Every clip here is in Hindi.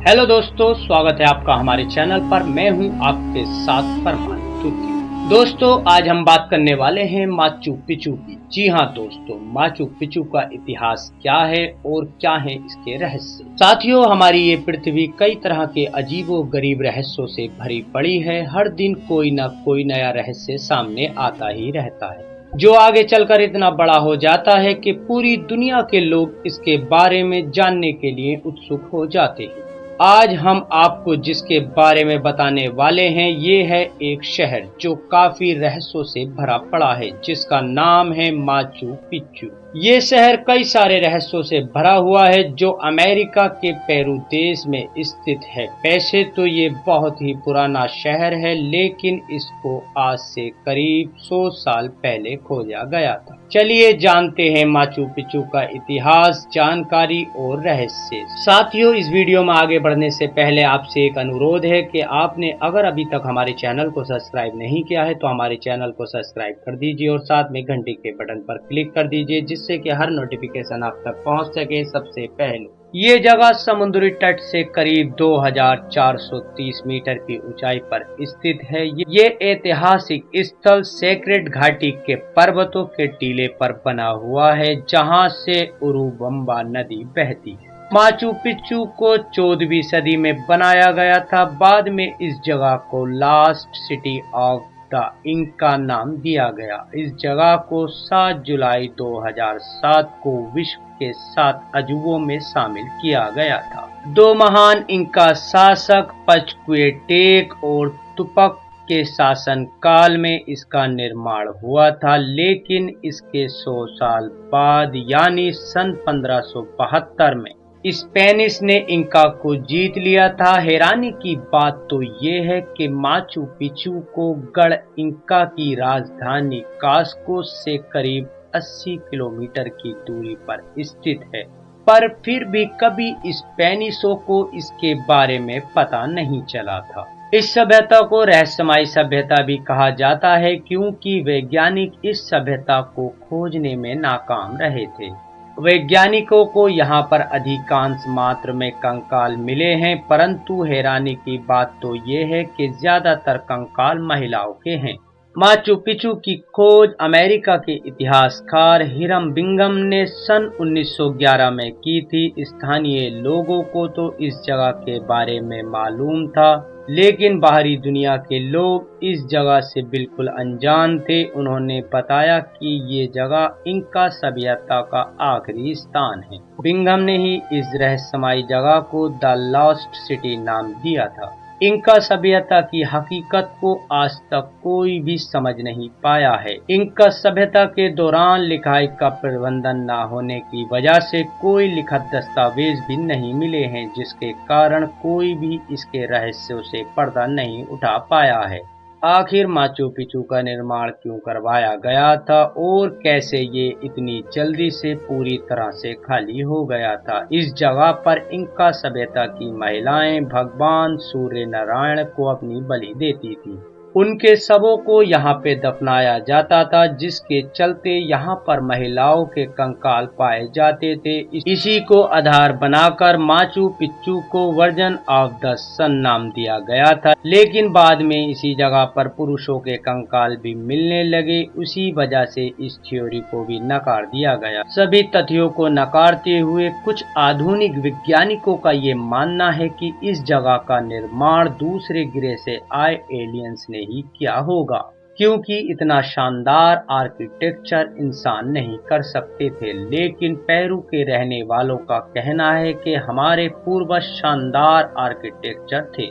हेलो दोस्तों, स्वागत है आपका हमारे चैनल पर। मैं हूं आपके साथ फरमान तुर्की। दोस्तों, आज हम बात करने वाले हैं माचू पिचू की। जी हां दोस्तों, माचू पिचू का इतिहास क्या है और क्या है इसके रहस्य। साथियों, हमारी ये पृथ्वी कई तरह के अजीबो गरीब रहस्यों से भरी पड़ी है। हर दिन कोई न कोई नया रहस्य सामने आता ही रहता है, जो आगे चलकर इतना बड़ा हो जाता है कि पूरी दुनिया के लोग इसके बारे में जानने के लिए उत्सुक हो जाते हैं। आज हम आपको जिसके बारे में बताने वाले हैं, ये है एक शहर जो काफी रहस्यों से भरा पड़ा है, जिसका नाम है माचू पिच्चू। ये शहर कई सारे रहस्यों से भरा हुआ है, जो अमेरिका के पेरू देश में स्थित है। वैसे तो ये बहुत ही पुराना शहर है, लेकिन इसको आज से करीब 100 साल पहले खोजा गया था। चलिए जानते हैं माचू पिच्चू का इतिहास, जानकारी और रहस्य। साथियों, इस वीडियो में आगे बढ़ने से पहले आपसे एक अनुरोध है कि आपने अगर अभी तक हमारे चैनल को सब्सक्राइब नहीं किया है तो हमारे चैनल को सब्सक्राइब कर दीजिए और साथ में घंटी के बटन पर क्लिक कर दीजिए, जिससे कि हर नोटिफिकेशन आप तक पहुंच सके सबसे पहले। ये जगह समुद्री तट से करीब 2430 मीटर की ऊंचाई पर स्थित है। ये ऐतिहासिक स्थल सेक्रेड घाटी के पर्वतों के टीले पर बना हुआ है, जहां से उरुबम्बा नदी बहती है। माचू पिच्चू को 14वीं सदी में बनाया गया था। बाद में इस जगह को last city of the Inca नाम दिया गया। इस जगह को 7 जुलाई 2007 को विश्व के 7 अजूबों में शामिल किया गया था। दो महान इंका शासक पचक्वेटेक और तुपक के शासन काल में इसका निर्माण हुआ था, लेकिन इसके 100 साल बाद यानी सन 1572 में स्पेनिश ने इंका को जीत लिया था। हैरानी की बात तो ये है कि माचू पिच्चू को गढ़ इंका की राजधानी कास्को से करीब 80 किलोमीटर की दूरी पर स्थित है, पर फिर भी कभी स्पेनिशों को इसके बारे में पता नहीं चला था। इस सभ्यता को रहस्यमयी सभ्यता भी कहा जाता है, क्योंकि वैज्ञानिक इस सभ्यता को खोजने में नाकाम रहे थे। वैज्ञानिकों को यहाँ पर अधिकांश मात्रा में कंकाल मिले हैं, परंतु हैरानी की बात तो ये है कि ज्यादातर कंकाल महिलाओं के हैं। माचू पिच्चू की खोज अमेरिका के इतिहासकार हिरम बिंगम ने सन 1911 में की थी। स्थानीय लोगों को तो इस जगह के बारे में मालूम था, लेकिन बाहरी दुनिया के लोग इस जगह से बिल्कुल अनजान थे। उन्होंने बताया कि ये जगह इंका सभ्यता का आखिरी स्थान है। बिंगम ने ही इस रहस्यमयी जगह को द लॉस्ट सिटी नाम दिया था। इंका सभ्यता की हकीकत को आज तक कोई भी समझ नहीं पाया है। इंका सभ्यता के दौरान लिखाई का प्रबंधन न होने की वजह से कोई लिखित दस्तावेज भी नहीं मिले हैं, जिसके कारण कोई भी इसके रहस्यों से पर्दा नहीं उठा पाया है। आखिर माचू पिच्चू का निर्माण क्यों करवाया गया था और कैसे ये इतनी जल्दी से पूरी तरह से खाली हो गया था। इस जगह पर इंका सभ्यता की महिलाएं भगवान सूर्य नारायण को अपनी बलि देती थी। उनके शवों को यहाँ पे दफनाया जाता था, जिसके चलते यहाँ पर महिलाओं के कंकाल पाए जाते थे। इसी को आधार बनाकर माचू पिच्चू को वर्जन ऑफ द सन नाम दिया गया था, लेकिन बाद में इसी जगह पर पुरुषों के कंकाल भी मिलने लगे। उसी वजह से इस थ्योरी को भी नकार दिया गया। सभी तथ्यों को नकारते हुए कुछ आधुनिक वैज्ञानिकों का ये मानना है कि इस जगह का निर्माण दूसरे ग्रह से आए एलियंस ने ही क्या होगा, क्योंकि इतना शानदार आर्किटेक्चर इंसान नहीं कर सकते थे। लेकिन पेरू के रहने वालों का कहना है कि हमारे पूर्वज शानदार आर्किटेक्चर थे,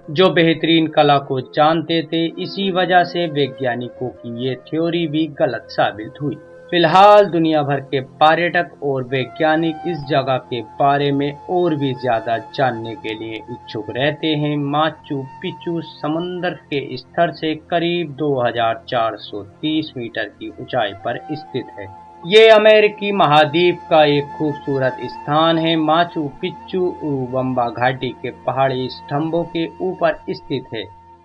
जो बेहतरीन कला को जानते थे। इसी वजह से वैज्ञानिकों की ये थ्योरी भी गलत साबित हुई। फिलहाल दुनिया भर के पर्यटक और वैज्ञानिक इस जगह के बारे में और भी ज्यादा जानने के लिए इच्छुक रहते हैं। माचू पिच्चू समुद्र के स्तर से करीब 2430 मीटर की ऊंचाई पर स्थित है। ये अमेरिकी महाद्वीप का एक खूबसूरत स्थान है। माचू पिच्चू उरुबम्बा घाटी के पहाड़ी स्तंभों के ऊपर स्थित है।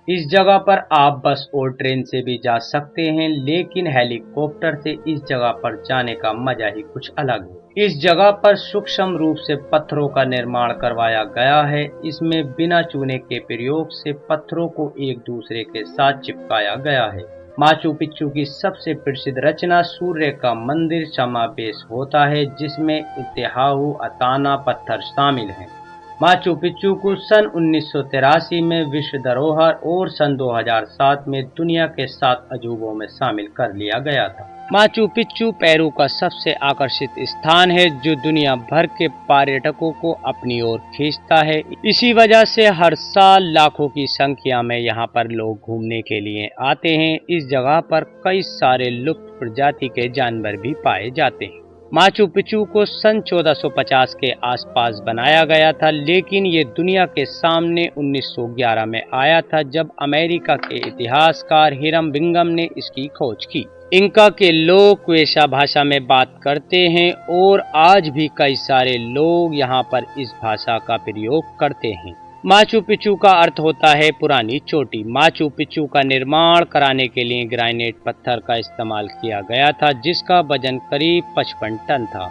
इस जगह पर आप बस और ट्रेन से भी जा सकते हैं, लेकिन हेलीकॉप्टर से इस जगह पर जाने का मजा ही कुछ अलग है। इस जगह पर सूक्ष्म रूप से पत्थरों का निर्माण करवाया गया है। इसमें बिना चूने के प्रयोग से पत्थरों को एक दूसरे के साथ चिपकाया गया है। माचू पिच्चू की सबसे प्रसिद्ध रचना सूर्य का मंदिर समावेश होता है, जिसमें इतिहाहु अताना पत्थर शामिल हैं। माचू पिच्चू को सन 1983 में विश्व धरोहर और सन 2007 में दुनिया के 7 अजूबों में शामिल कर लिया गया था। माचू पिच्चू पेरू का सबसे आकर्षित स्थान है, जो दुनिया भर के पर्यटकों को अपनी ओर खींचता है। इसी वजह से हर साल लाखों की संख्या में यहाँ पर लोग घूमने के लिए आते हैं। इस जगह पर कई सारे लुप्त प्रजाति के जानवर भी पाए जाते हैं। माचू पिच्चू को सन 1450 के आसपास बनाया गया था, लेकिन ये दुनिया के सामने 1911 में आया था, जब अमेरिका के इतिहासकार हिरम बिंगम ने इसकी खोज की। इंका के लोग क्वेशा भाषा में बात करते हैं और आज भी कई सारे लोग यहाँ पर इस भाषा का प्रयोग करते हैं। माचू पिच्चू का अर्थ होता है पुरानी चोटी। माचू पिच्चू का निर्माण कराने के लिए ग्रेनाइट पत्थर का इस्तेमाल किया गया था, जिसका वजन करीब 55 टन था।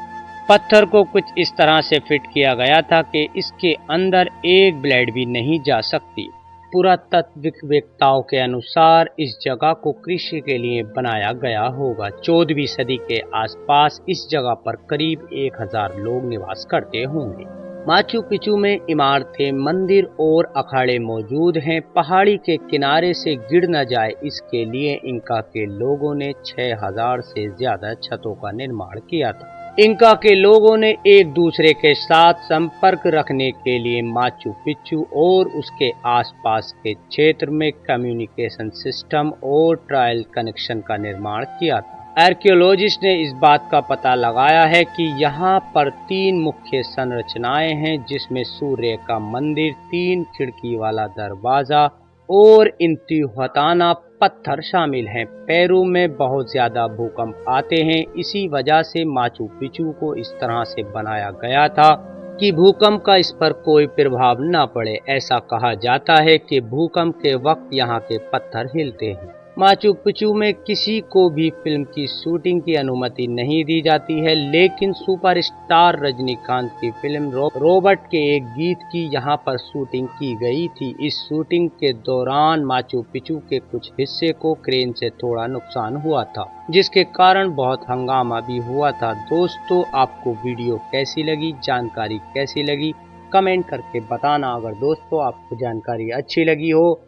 पत्थर को कुछ इस तरह से फिट किया गया था कि इसके अंदर एक ब्लेड भी नहीं जा सकती। पुरातत्ववेत्ताओं के अनुसार इस जगह को कृषि के लिए बनाया गया होगा। 14वीं सदी के आसपास इस जगह पर करीब 1000 लोग निवास करते होंगे। माचू पिच्चू में इमारतें, मंदिर और अखाड़े मौजूद हैं। पहाड़ी के किनारे से गिर न जाए, इसके लिए इंका के लोगों ने 6000 से ज्यादा छतों का निर्माण किया था। इंका के लोगों ने एक दूसरे के साथ संपर्क रखने के लिए माचू पिच्चू और उसके आसपास के क्षेत्र में कम्युनिकेशन सिस्टम और ट्रायल कनेक्शन का निर्माण किया था। आर्कियोलॉजिस्ट ने इस बात का पता लगाया है कि यहाँ पर 3 मुख्य संरचनाएं हैं, जिसमें सूर्य का मंदिर, 3 खिड़की वाला दरवाजा और इंतिहुआताना पत्थर शामिल हैं। पेरू में बहुत ज्यादा भूकंप आते हैं, इसी वजह से माचू पिच्चू को इस तरह से बनाया गया था कि भूकंप का इस पर कोई प्रभाव न पड़े। ऐसा कहा जाता है कि भूकंप के वक्त यहाँ के पत्थर हिलते हैं। माचू पिच्चू में किसी को भी फिल्म की शूटिंग की अनुमति नहीं दी जाती है, लेकिन सुपरस्टार रजनीकांत की फिल्म रॉबर्ट के एक गीत की यहाँ पर शूटिंग की गई थी। इस शूटिंग के दौरान माचू पिच्चू के कुछ हिस्से को क्रेन से थोड़ा नुकसान हुआ था, जिसके कारण बहुत हंगामा भी हुआ था। दोस्तों, आपको वीडियो कैसी लगी, जानकारी कैसी लगी, कमेंट करके बताना। अगर दोस्तों आपको जानकारी अच्छी लगी हो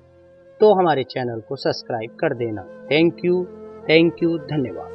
तो हमारे चैनल को सब्सक्राइब कर देना। थैंक यू, धन्यवाद।